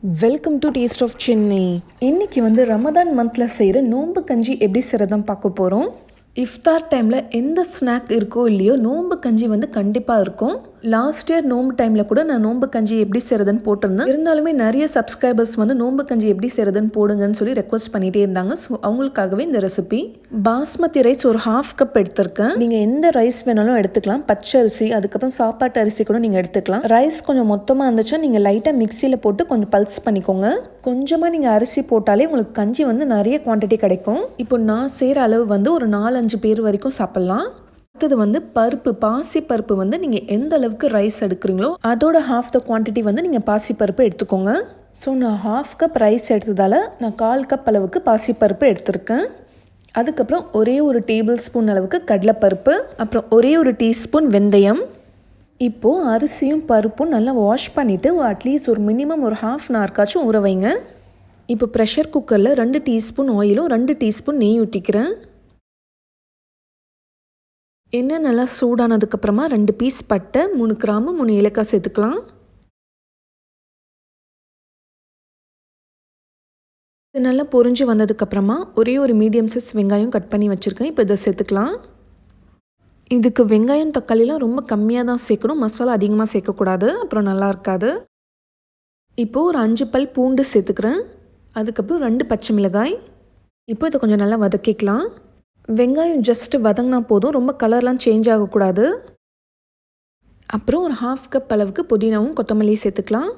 Welcome to taste of Chennai. இன்றைக்கி ரமதான் மந்தில் செய்கிற நோன்பு கஞ்சி எப்படி செய்கிறதான் பார்க்க போகிறோம். இஃப்தார் டைமில் எந்த ஸ்நாக் இருக்கோ இல்லையோ நோன்பு கஞ்சி கண்டிப்பாக இருக்கும். லாஸ்ட் இயர் நோன்பு டைமில் கூட நான் நோன்பு கஞ்சி எப்படி செய்கிறதுன்னு போட்டிருந்தேன். இருந்தாலுமே நிறைய சப்ஸ்கிரைபர்ஸ் நோன்பு கஞ்சி எப்படி செய்கிறதுன்னு போடுங்கன்னு சொல்லி ரெக்வஸ்ட் பண்ணிகிட்டே இருந்தாங்க. ஸோ அவங்களுக்காகவே இந்த ரெசிபி. பாஸ்மதி ரைஸ் ஒரு 1/2 கப் எடுத்திருக்கேன். நீங்கள் எந்த ரைஸ் வேணாலும் எடுத்துக்கலாம். பச்சை அரிசி, அதுக்கப்புறம் சாப்பாட்டு அரிசி கூட நீங்கள் எடுத்துக்கலாம். ரைஸ் கொஞ்சம் மொத்தமாக இருந்துச்சா நீங்கள் லைட்டாக மிக்சியில் போட்டு கொஞ்சம் பல்ஸ் பண்ணிக்கோங்க. கொஞ்சமாக நீங்கள் அரிசி போட்டாலே உங்களுக்கு கஞ்சி நிறைய குவான்டிட்டி கிடைக்கும். இப்போ நான் செய்கிற அளவு ஒரு 4-5 பேர் வரைக்கும் சாப்பிட்லாம். அடுத்தது பருப்பு, பாசி பருப்பு நீங்கள் எந்த அளவுக்கு ரைஸ் எடுக்கிறீங்களோ அதோட ½ த குவான்டிட்டி நீங்கள் பாசி பருப்பு எடுத்துக்கோங்க. ஸோ நான் 1/2 கப் ரைஸ் எடுத்ததால் நான் 1/4 கப் அளவுக்கு பாசி பருப்பு எடுத்திருக்கேன். அதுக்கப்புறம் ஒரே ஒரு டேபிள் ஸ்பூன் அளவுக்கு கடலைப்பருப்பு, அப்புறம் ஒரே ஒரு டீஸ்பூன் வெந்தயம். இப்போது அரிசியும் பருப்பும் நல்லா வாஷ் பண்ணிவிட்டு அட்லீஸ்ட் ஒரு மினிமம் ஒரு 1/2 அன் ஹவர்க்காச்சும் ஊற வைங்க. இப்போ ப்ரெஷர் குக்கரில் 2 டீஸ்பூன் ஆயிலும் 2 டீஸ்பூன் நெய் ஊற்றிக்கிறேன். எண்ணெய் நல்லா சூடானதுக்கப்புறமா 2 பீஸ் பட்டை, 3 கிராம்பு, 3 ஏலக்காய் சேர்த்துக்கலாம். இது நல்லா பொரிஞ்சு வந்ததுக்கப்புறமா ஒரே ஒரு மீடியம் சைஸ் வெங்காயம் கட் பண்ணி வச்சுருக்கேன். இப்போ இதை சேர்த்துக்கலாம். இதுக்கு வெங்காயம் தக்காளிலாம் ரொம்ப கம்மியாக தான் சேர்க்கணும். மசாலா அதிகமாக சேர்க்கக்கூடாது, அப்புறம் நல்லா இருக்காது. இப்போது ஒரு 5 பல் பூண்டு சேர்த்துக்கிறேன். அதுக்கப்புறம் 2 பச்சை மிளகாய். இப்போ இதை கொஞ்சம் நல்லா வதக்கிக்கலாம். வெங்காயம் ஜஸ்ட்டு வதங்கினா போதும், ரொம்ப கலர்லாம் சேஞ்ச் ஆகக்கூடாது. அப்புறம் ஒரு 1/2 கப் அளவுக்கு புதினாவும் கொத்தமல்லியும் சேர்த்துக்கலாம்.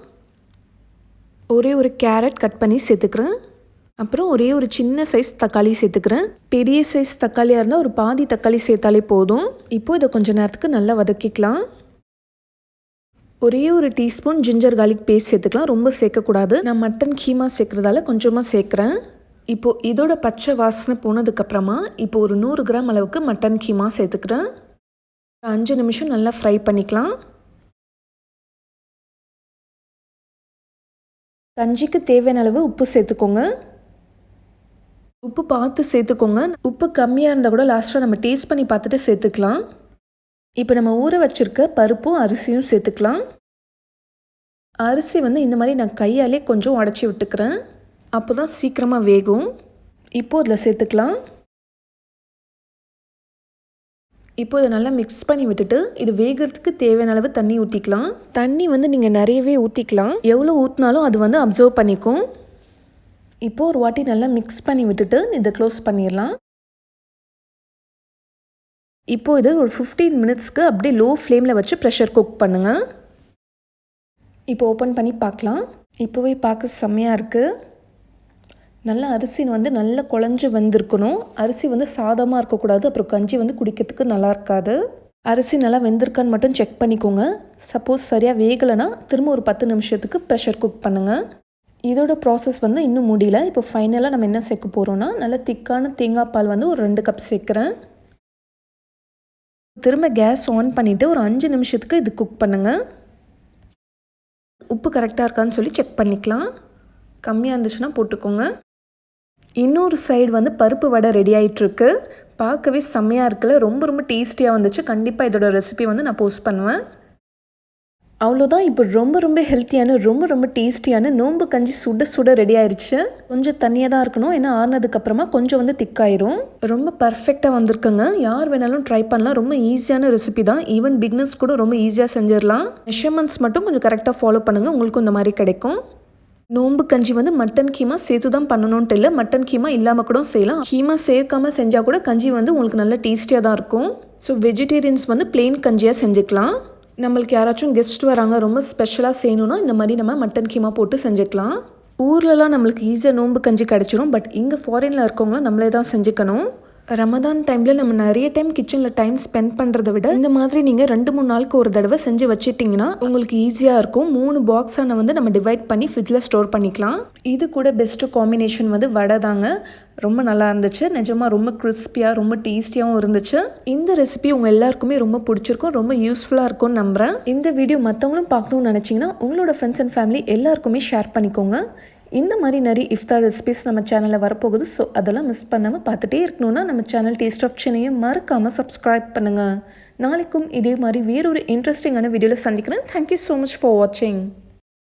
ஒரே ஒரு கேரட் கட் பண்ணி சேர்த்துக்கிறேன். அப்புறம் ஒரே ஒரு சின்ன சைஸ் தக்காளி சேர்த்துக்கிறேன். பெரிய சைஸ் தக்காளியாக இருந்தால் ஒரு பாதி தக்காளி சேர்த்தாலே போதும். இப்போது இதை கொஞ்சம் நேரத்துக்கு நல்லா வதக்கிக்கலாம். ஒரே ஒரு டீஸ்பூன் ஜிஞ்சர் கார்லிக் பேஸ்ட் சேர்த்துக்கலாம். ரொம்ப சேர்க்கக்கூடாது. நான் மட்டன் கீமா சேர்க்குறதால கொஞ்சமாக சேர்க்குறேன். இப்போது இதோட பச்சை வாசனை போனதுக்கப்புறமா இப்போ ஒரு 100 கிராம் அளவுக்கு மட்டன் கீமா சேர்த்துக்கிறேன். 5 நிமிஷம் நல்லா ஃப்ரை பண்ணிக்கலாம். கஞ்சிக்கு தேவையான அளவு உப்பு சேர்த்துக்கோங்க. உப்பு பார்த்து சேர்த்துக்கோங்க. உப்பு கம்மியாக இருந்தால் கூட லாஸ்ட்டாக நம்ம டேஸ்ட் பண்ணி பார்த்துட்டு சேர்த்துக்கலாம். இப்போ நம்ம ஊற வச்சுருக்க பருப்பும் அரிசியும் சேர்த்துக்கலாம். அரிசி இந்த மாதிரி நான் கையாலே கொஞ்சம் உடச்சி விட்டுக்கிறேன். அப்போ தான் சீக்கிரமாக வேகும். இப்போது இதில் சேர்த்துக்கலாம். இப்போது இதை நல்லா மிக்ஸ் பண்ணி விட்டுட்டு இது வேகிறதுக்கு தேவையான அளவு தண்ணி ஊற்றிக்கலாம். தண்ணி நீங்கள் நிறையவே ஊற்றிக்கலாம். எவ்வளோ ஊற்றினாலும் அது அப்சர்வ் பண்ணிக்கும். இப்போது ஒரு வாட்டி நல்லா மிக்ஸ் பண்ணி விட்டுட்டு இதை க்ளோஸ் பண்ணிடலாம். இப்போது இது ஒரு 15 மினிட்ஸ்க்கு அப்படியே லோ ஃப்ளேமில் வச்சு ப்ரெஷர் குக் பண்ணுங்கள். இப்போ ஓப்பன் பண்ணி பார்க்கலாம். இப்போவே பார்க்க செம்மையாக இருக்குது. நல்லா அரிசி நல்லா குழஞ்சி வந்திருக்கணும். அரிசி சாதமாக இருக்கக்கூடாது, அப்புறம் கஞ்சி குடிக்கிறதுக்கு நல்லா இருக்காது. அரிசி நல்லா வெந்திருக்கான்னு மட்டும் செக் பண்ணிக்கோங்க. சப்போஸ் சரியாக வேகலைன்னா திரும்ப ஒரு 10 நிமிஷத்துக்கு ப்ரெஷர் குக் பண்ணுங்கள். இதோட ப்ராசஸ் இன்னும் முடியல. இப்போ ஃபைனலாக நம்ம என்ன சேர்க்க போகிறோன்னா நல்லா திக்கான தேங்காய் பால் ஒரு 2 கப் சேர்க்குறேன். திரும்ப கேஸ் ஆன் பண்ணிவிட்டு ஒரு 5 நிமிஷத்துக்கு இது குக் பண்ணுங்கள். உப்பு கரெக்டாக இருக்கான்னு சொல்லி செக் பண்ணிக்கலாம். கம்மியாக இருந்துச்சுன்னா போட்டுக்கோங்க. இன்னொரு சைடு பருப்பு வடை ரெடி ஆகிட்டுருக்கு. பார்க்கவே செம்மையாக இருக்குல்ல. ரொம்ப டேஸ்டியாக வந்துச்சு. கண்டிப்பாக இதோட ரெசிபி நான் போஸ்ட் பண்ணுவேன். அவ்வளோதான். இப்போ ரொம்ப ஹெல்த்தியான ரொம்ப டேஸ்டியான நோன்பு கஞ்சி சுட ரெடி ஆயிடுச்சு. கொஞ்சம் தண்ணியாக தான் இருக்கணும், ஏன்னா ஆறுனதுக்கப்புறமா கொஞ்சம் திக்காயிரும். ரொம்ப பர்ஃபெக்டாக வந்திருக்குங்க. யார் வேணாலும் ட்ரை பண்ணலாம். ரொம்ப ஈஸியான ரெசிபி தான். ஈவன் பிக்னஸ் கூட ரொம்ப ஈஸியாக செஞ்சிடலாம். மெஷர்மெண்ட்ஸ் மட்டும் கொஞ்சம் கரெக்டாக ஃபாலோ பண்ணுங்கள், உங்களுக்கும் இந்த மாதிரி கிடைக்கும். நோன்பு கஞ்சி மட்டன் கீமா சேர்த்து தான் பண்ணணுன்ட்டு இல்லை, மட்டன் கீமா இல்லாமல் கூட செய்யலாம். கீமா சேர்க்காமல் செஞ்சால் கூட கஞ்சி உங்களுக்கு நல்ல டேஸ்டியாக தான் இருக்கும். ஸோ வெஜிடேரியன்ஸ் பிளெயின் கஞ்சியாக செஞ்சுக்கலாம். நம்மளுக்கு யாராச்சும் கெஸ்ட் வராங்க, ரொம்ப ஸ்பெஷலாக செய்யணுன்னா இந்த மாதிரி நம்ம மட்டன் கீமா போட்டு செஞ்சுக்கலாம். ஊர்லலாம் நம்மளுக்கு ஈஸியாக நோன்பு கஞ்சி கிடச்சிரும். பட் இங்கே ஃபாரினில் இருக்கவங்களாம் நம்மளே தான் செஞ்சுக்கணும். ரமதான் டைமில் நம்ம நிறைய டைம் கிச்சனில் டைம் ஸ்பெண்ட் பண்ணுறதை விட இந்த மாதிரி நீங்கள் 2-3 நாளுக்கு ஒரு தடவை செஞ்சு வச்சிட்டிங்கன்னா உங்களுக்கு ஈஸியாக இருக்கும். 3 பாக்ஸான நம்ம டிவைட் பண்ணி ஃப்ரிட்ஜில் ஸ்டோர் பண்ணிக்கலாம். இது கூட பெஸ்ட்டு காம்பினேஷன் வடை தாங்க. ரொம்ப நல்லா இருந்துச்சு. நிஜமாக ரொம்ப கிறிஸ்பியாக ரொம்ப டேஸ்டியாகவும் இருந்துச்சு. இந்த ரெசிபி உங்கள் எல்லாருக்குமே ரொம்ப பிடிச்சிருக்கும், ரொம்ப யூஸ்ஃபுல்லாக இருக்கும்னு நம்புகிறேன். இந்த வீடியோ மற்றவங்களும் பார்க்கணுன்னு நினச்சிங்கன்னா உங்களோட ஃப்ரெண்ட்ஸ் அண்ட் ஃபேமிலி எல்லாருக்குமே ஷேர் பண்ணிக்கோங்க. இந்த மாதிரி நிறைய இஃப்தார் ரெசிபிஸ் நம்ம சேனலில் வரப்போகுது. ஸோ அதெல்லாம் மிஸ் பண்ணாமல் பார்த்துட்டே இருக்கணும்னா நம்ம சேனல் டேஸ்ட் ஆஃப் சென்னையை மறக்காமல் சப்ஸ்கிரைப் பண்ணுங்கள். நாளைக்கும் இதே மாதிரி வேறொரு இன்ட்ரெஸ்டிங்கான வீடியோவில் சந்திக்கிறேன். தேங்க்யூ ஸோ மச் ஃபார் வாட்சிங்.